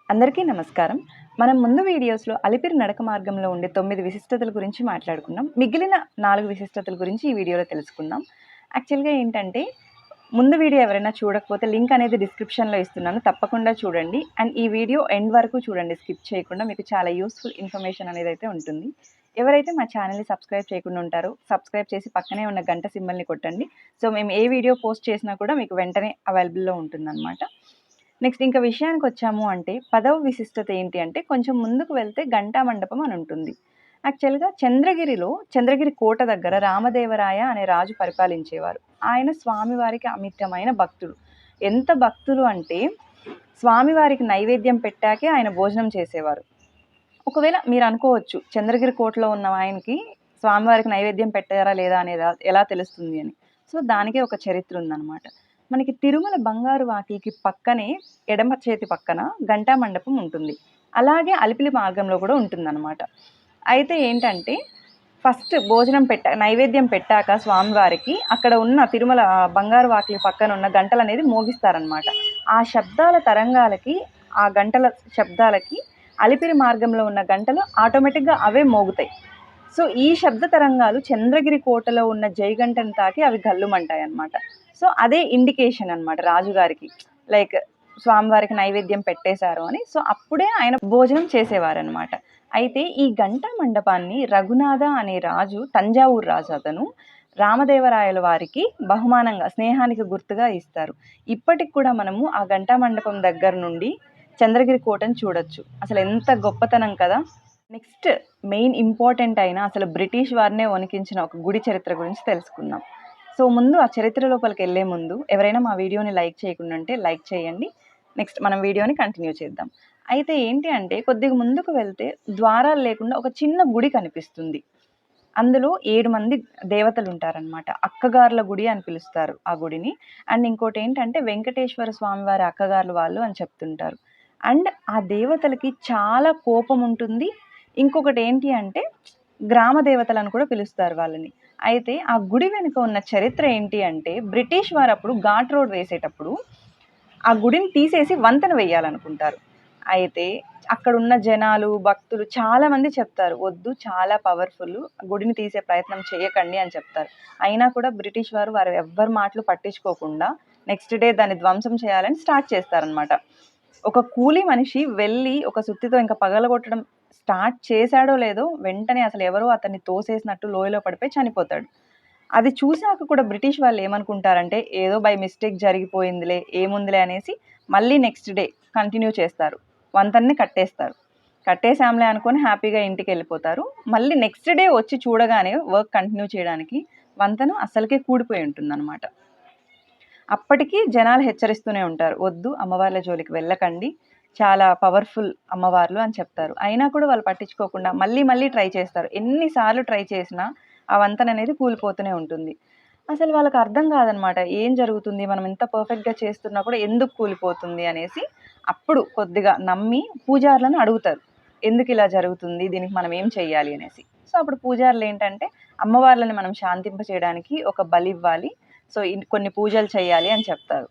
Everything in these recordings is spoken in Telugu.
అందరికీ నమస్కారం. మనం ముందు వీడియోస్‌లో అలిపిరి నడక మార్గంలో ఉండే 9 విశిష్టతల గురించి మాట్లాడుకున్నాం. మిగిలిన 4 విశిష్టతల గురించి ఈ వీడియోలో తెలుసుకుందాం. యాక్చువల్‌గా ఏంటంటే, ముందు వీడియో ఎవరైనా చూడకపోతే లింక్ అనేది డిస్క్రిప్షన్‌లో ఇస్తున్నాను. తప్పకుండా చూడండి. అండ్ ఈ వీడియో ఎండ్ వరకు చూడండి స్కిప్ చేయకుండా. మీకు చాలా యూజ్‌ఫుల్ ఇన్ఫర్మేషన్ అనేదైతే ఉంటుంది. ఎవరైతే మా ఛానెల్‌ని సబ్స్క్రైబ్ చేయకుండా ఉంటారో, సబ్స్క్రైబ్ చేసి పక్కనే ఉన్న గంట సింబల్‌ని కొట్టండి. సో, మేము ఏ వీడియో పోస్ట్ చేసినా కూడా మీకు వెంటనే అవైలబుల్‌లో ఉంటుందన్నమాట. నెక్స్ట్ ఇంకా విషయానికొచ్చాము అంటే, 10వ విశిష్టత ఏంటి అంటే, కొంచెం ముందుకు వెళ్తే ఘంటా మండపం అని ఉంటుంది. యాక్చువల్‌గా చంద్రగిరి కోట దగ్గర రామదేవరాయ అనే రాజు పరిపాలించేవారు. ఆయన స్వామివారికి అమితమైన భక్తుడు. ఎంత భక్తులు అంటే, స్వామివారికి నైవేద్యం పెట్టాకే ఆయన భోజనం చేసేవారు. ఒకవేళ మీరు అనుకోవచ్చు, చంద్రగిరి కోటలో ఉన్న ఆయనకి స్వామివారికి నైవేద్యం పెట్టారా లేదా అనేది ఎలా తెలుస్తుంది అని. సో, దానికే ఒక చరిత్ర ఉందన్నమాట. మనకి తిరుమల బంగారు వాకిలికి పక్కనే ఎడమ చేతి పక్కన ఘంటా మండపం ఉంటుంది. అలాగే అలిపిరి మార్గంలో కూడా ఉంటుందన్నమాట. అయితే ఏంటంటే, ఫస్ట్ నైవేద్యం పెట్టాక స్వామివారికి అక్కడ ఉన్న తిరుమల బంగారు వాకిలి పక్కన ఉన్న గంటలనేది మోగిస్తారనమాట. ఆ శబ్దాల తరంగాలకి, ఆ గంటల శబ్దాలకి అలిపిరి మార్గంలో ఉన్న గంటలు ఆటోమేటిక్‌గా అవే మోగుతాయి. సో, ఈ శబ్ద తరంగాలు చంద్రగిరి కోటలో ఉన్న జయగంటను తాకి అవి గల్లుమంటాయన్నమాట. సో, అదే ఇండికేషన్ అన్నమాట రాజుగారికి. లైక్ స్వామివారికి నైవేద్యం పెట్టేశారు అని. సో, అప్పుడే ఆయన భోజనం చేసేవారనమాట. అయితే ఈ ఘంటా మండపాన్ని రఘునాథ అనే రాజు, తంజావూరు రాజు అతను, రామదేవరాయల వారికి బహుమానంగా, స్నేహానికి గుర్తుగా ఇస్తారు. ఇప్పటికి కూడా మనము ఆ ఘంటా మండపం దగ్గర నుండి చంద్రగిరి కోటను చూడొచ్చు. అసలు ఎంత గొప్పతనం కదా! నెక్స్ట్ మెయిన్ ఇంపార్టెంట్ అయిన అసలు బ్రిటిష్ వారినే వణికించిన ఒక గుడి చరిత్ర గురించి తెలుసుకుందాం. సో, ముందు ఆ చరిత్ర లోపలికి వెళ్ళే ముందు ఎవరైనా మా వీడియోని లైక్ చేయకుండా ఉంటే లైక్ చేయండి. నెక్స్ట్ మనం వీడియోని కంటిన్యూ చేద్దాం. అయితే ఏంటి అంటే, కొద్దిగా ముందుకు వెళ్తే ద్వారాలు లేకుండా ఒక చిన్న గుడి కనిపిస్తుంది. అందులో 7 మంది దేవతలు ఉంటారనమాట. అక్కగార్ల గుడి అని పిలుస్తారు ఆ గుడిని. అండ్ ఇంకోటి ఏంటంటే, వెంకటేశ్వర స్వామి వారి అక్కగార్లు వాళ్ళు అని చెప్తుంటారు. అండ్ ఆ దేవతలకి చాలా కోపం ఉంటుంది. ఇంకొకటి ఏంటి అంటే, గ్రామ దేవతలను కూడా పిలుస్తారు వాళ్ళని. అయితే ఆ గుడి వెనుక ఉన్న చరిత్ర ఏంటి అంటే, బ్రిటిష్ వారు అప్పుడు ఘాట్ రోడ్ వేసేటప్పుడు ఆ గుడిని తీసేసి వంతెన వేయాలనుకుంటారు. అయితే అక్కడున్న జనాలు, భక్తులు చాలామంది చెప్తారు, "వద్దు, చాలా పవర్‌ఫుల్. గుడిని తీసే ప్రయత్నం చేయకండి" అని చెప్తారు. అయినా కూడా బ్రిటిష్ వారు ఎవ్వరి మాటలు పట్టించుకోకుండా నెక్స్ట్ డే దాన్ని ధ్వంసం చేయాలని స్టార్ట్ చేస్తారనమాట. ఒక కూలి మనిషి వెళ్ళి ఒక సుత్తితో ఇంకా పగలగొట్టడం స్టార్ట్ చేశాడో లేదో, వెంటనే అసలు ఎవరో అతన్ని తోసేసినట్టు లోయలో పడిపోయి చనిపోతాడు. అది చూసాక కూడా బ్రిటిష్ వాళ్ళు ఏమనుకుంటారంటే, ఏదో బై మిస్టేక్ జరిగిపోయిందిలే, ఏముందిలే అనేసి మళ్ళీ నెక్స్ట్ డే కంటిన్యూ చేస్తారు. వంతెనని కట్టేస్తారు. కట్టేసాంలే అనుకోని హ్యాపీగా ఇంటికెళ్ళిపోతారు. మళ్ళీ నెక్స్ట్ డే వచ్చి చూడగానే వర్క్ కంటిన్యూ చేయడానికి వంతెన అస్సలకే కూలిపోయి ఉంటుందన్నమాట. అప్పటికి జనాలు హెచ్చరిస్తూనే ఉంటారు, "వద్దు, అమ్మవార్ల జోలికి వెళ్ళకండి. చాలా పవర్‌ఫుల్ అమ్మవార్లు" అని చెప్తారు. అయినా కూడా వాళ్ళు పట్టించుకోకుండా మళ్ళీ మళ్ళీ ట్రై చేస్తారు. ఎన్ని సార్లు ట్రై చేసినా ఆ వంతెన అనేది కూలిపోతూనే ఉంటుంది. అసలు వాళ్ళకి అర్థం కాదనమాట, ఏం జరుగుతుంది? మనం ఎంత పర్ఫెక్ట్‌గా చేస్తున్నా కూడా ఎందుకు కూలిపోతుంది అనేసి. అప్పుడు కొద్దిగా నమ్మి పూజారులను అడుగుతారు, ఎందుకిలా జరుగుతుంది? దీనికి మనం ఏం చెయ్యాలి అనేసి. సో, అప్పుడు పూజారులేంటంటే, అమ్మవార్లని మనం శాంతింపచేయడానికి ఒక బలివ్వాలి. సో, కొన్ని పూజలు చేయాలి అని చెప్తారు.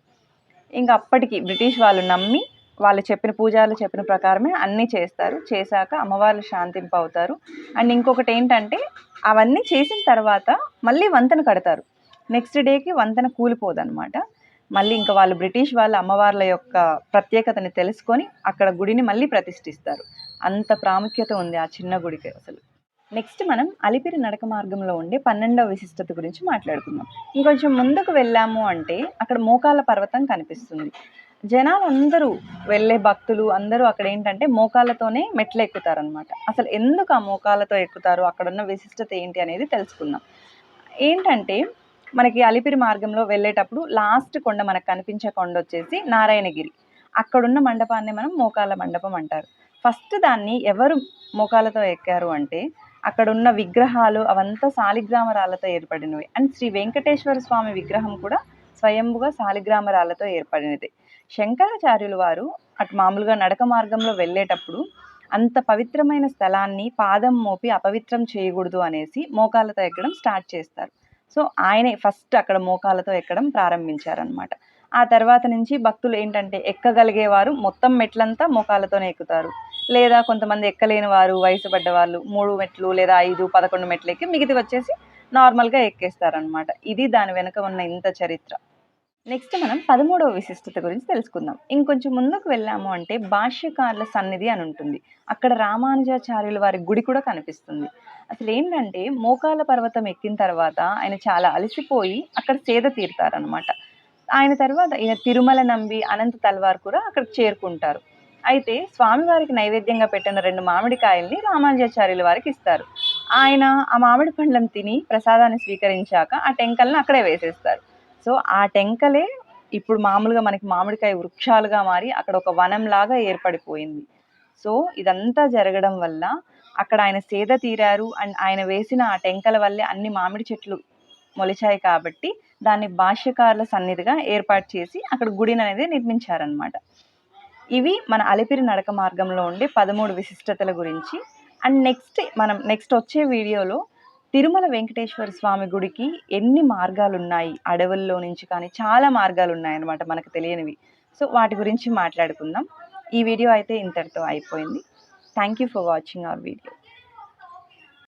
ఇంక అప్పటికి బ్రిటిష్ వాళ్ళు నమ్మి, వాళ్ళు చెప్పిన పూజారులు చెప్పిన ప్రకారమే అన్నీ చేస్తారు. చేశాక అమ్మవార్లు శాంతింపవుతారు. అండ్ ఇంకొకటేంటంటే, అవన్నీ చేసిన తర్వాత మళ్ళీ వంతెన కడతారు. నెక్స్ట్ డేకి వంతెన కూలిపోదనమాట. మళ్ళీ ఇంక వాళ్ళు బ్రిటిష్ వాళ్ళు అమ్మవార్ల యొక్క ప్రత్యేకతని తెలుసుకొని అక్కడ గుడిని మళ్ళీ ప్రతిష్ఠిస్తారు. అంత ప్రాముఖ్యత ఉంది ఆ చిన్న గుడికి అసలు. నెక్స్ట్ మనం అలిపిరి నడక మార్గంలో ఉండే 12వ విశిష్టత గురించి మాట్లాడుకుందాం. ఇంకొంచెం ముందుకు వెళ్ళాము అంటే అక్కడ మోకాళ్ళ పర్వతం కనిపిస్తుంది. జనాలందరూ, వెళ్ళే భక్తులు అందరూ అక్కడ ఏంటంటే మోకాళ్ళతోనే మెట్లు ఎక్కుతారనమాట. అసలు ఎందుకు ఆ మోకాళ్ళతో ఎక్కుతారు? అక్కడున్న విశిష్టత ఏంటి అనేది తెలుసుకుందాం. ఏంటంటే, మనకి అలిపిరి మార్గంలో వెళ్ళేటప్పుడు లాస్ట్ కొండ మనకు కనిపించే కొండొచ్చేసి నారాయణగిరి. అక్కడున్న మండపాన్ని మనం మోకాళ్ళ మండపం అంటారు. ఫస్ట్ దాన్ని ఎవరు మోకాళ్ళతో ఎక్కారు అంటే, అక్కడున్న విగ్రహాలు అవంతా శాలిగ్రామ రాళ్ళతో ఏర్పడినవి. అండ్ శ్రీ వెంకటేశ్వర స్వామి విగ్రహం కూడా స్వయంభుగా శాలిగ్రామ రాళ్ళతో ఏర్పడినది. శంకరాచార్యులు వారు అటు మామూలుగా నడక మార్గంలో వెళ్ళేటప్పుడు అంత పవిత్రమైన స్థలాన్ని పాదం మోపి అపవిత్రం చేయకూడదు అనేసి మోకాళ్ళతో ఎక్కడం స్టార్ట్ చేస్తారు. సో, ఆయనే ఫస్ట్ అక్కడ మోకాళ్ళతో ఎక్కడం ప్రారంభించారనమాట. ఆ తర్వాత నుంచి భక్తులు ఏంటంటే ఎక్కగలిగేవారు మొత్తం మెట్లంతా మోకాళ్ళతోనే ఎక్కుతారు. లేదా కొంతమంది ఎక్కలేని వారు, వయసు పడ్డవాళ్ళు 3 మెట్లు లేదా 5, 11 మెట్లు ఎక్కి మిగతావి వచ్చేసి నార్మల్‌గా ఎక్కేస్తారనమాట. ఇది దాని వెనక ఉన్న ఇంత చరిత్ర. నెక్స్ట్ మనం 13వ విశిష్టత గురించి తెలుసుకుందాం. ఇంకొంచెం ముందుకు వెళ్ళాము అంటే భాష్యకారుల సన్నిధి అని ఉంటుంది. అక్కడ రామానుజాచార్యుల వారి గుడి కూడా కనిపిస్తుంది. అసలేంటంటే మోకాళ్ళ పర్వతం ఎక్కిన తర్వాత ఆయన చాలా అలసిపోయి అక్కడ సేద తీరుతారనమాట. ఆయన తర్వాత ఈయన తిరుమల నంబి, అనంత తల్వార్ కూడా అక్కడికి చేరుకుంటారు. అయితే స్వామివారికి నైవేద్యంగా పెట్టిన 2 మామిడికాయల్ని రామానుజాచార్యుల వారికి ఇస్తారు. ఆయన ఆ మామిడి పండ్లను తిని ప్రసాదాన్ని స్వీకరించాక ఆ టెంకలను అక్కడే వేసేస్తారు. సో, ఆ టెంకలే ఇప్పుడు మామూలుగా మనకి మామిడికాయ వృక్షాలుగా మారి అక్కడ ఒక వనంలాగా ఏర్పడిపోయింది. సో, ఇదంతా జరగడం వల్ల అక్కడ ఆయన సేద తీరారు. అండ్ ఆయన వేసిన ఆ టెంకల వల్లే అన్ని మామిడి చెట్లు మొలిచాయి కాబట్టి దాన్ని భాష్యకారుల సన్నిధిగా ఏర్పాటు చేసి అక్కడ గుడిననేది నిర్మించారనమాట. ఇవి మన అలిపిరి నడక మార్గంలో ఉండే 13 విశిష్టతల గురించి. అండ్ నెక్స్ట్ వచ్చే వీడియోలో తిరుమల వెంకటేశ్వర స్వామి గుడికి ఎన్ని మార్గాలున్నాయి, అడవుల్లో నుంచి కానీ చాలా మార్గాలున్నాయన్నమాట మనకు తెలియనివి. సో, వాటి గురించి మాట్లాడుకుందాం. ఈ వీడియో అయితే ఇంతటితో అయిపోయింది. Thank you for watching our video.